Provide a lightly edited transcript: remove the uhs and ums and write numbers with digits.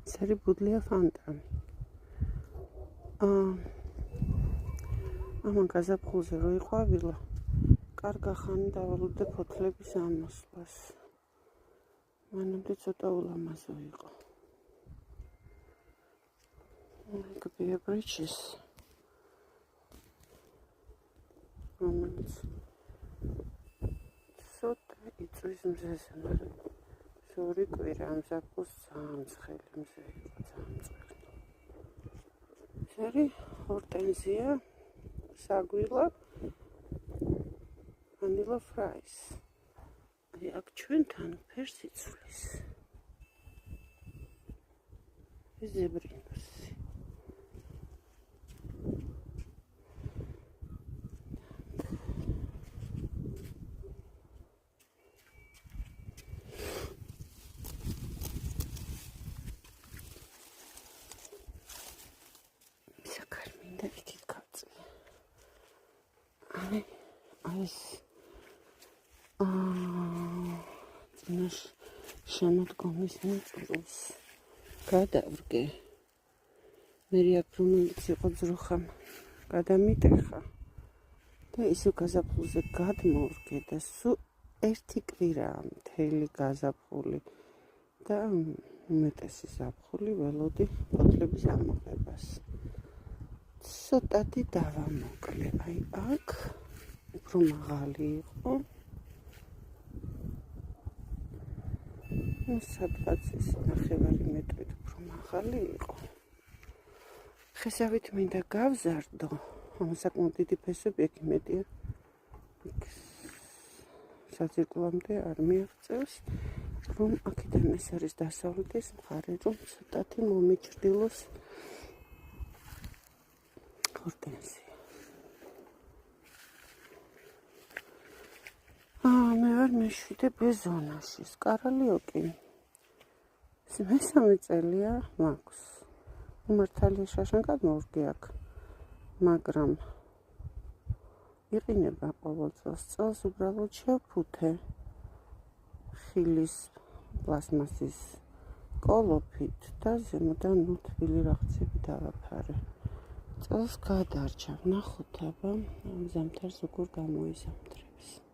ეს არის ბუდლია ფონტანი. ამან გაზაფხულზე რო იყვავილა, კარგა ხანი დავალოდე ფოთლების ამოსვლას. მანამდე ცოტა ულამაზო იყო. Gabia bridges. რომელიც ცოტა იწვის მზეზე, მაგრამ შორი კვირა ამ ზაფხულს ძალიან ცხელი მზე იყო, ძალიან ცხელი. ეს არის ჰორტენზია, საგვილა, vanilla fries. აქ ჩვენთან ფერს იცვლის. ეს ზებრინუსი. საკარმინდა იქით გავწია. ეს წინაშ შემოდგომის ნაწილს გადავრგე. მე აქ რომელიც იყო ძროხამ გადამიტეხა და ისე გაზაფხულზე გადმოვრგე და სულ ერთი კვირაა მთელი გაზაფხული და უმეტესი ზაფხული ველოდი ფოთლების ამოღებას. ცოტათი დავამოკლე, აი აქ უფრო მაღალი იყო. სადღაც ის 9 მეტრით უფრო მაღალი იყო. ხესავით მინდა გავზარდო, საკმაოდ დიდი ფესვები აქ იმედია საძირკვლამდე არ მიაღწევს, რომ აქედან ეს არის დასავლეთის მხარე, რომ ცოტათი მომიჩრდილოს ჰორტენზია. მე ვარ მე-7 ბეზონაში, სკარალიოკი. მესამე წელია მაქვს. უმართალია შაშან გადმოვრგე აქ, მაგრამ იყინება ყოველ წელს უბრალოდ შევფუთე ხილის პლასმასის კოლოფით და ზემოდან თბილი რაღაცები დავაფარე. წელს გადარჩა, ვნახოთ აბა ამ ზამთარს როგორ გამოიზამთრებს.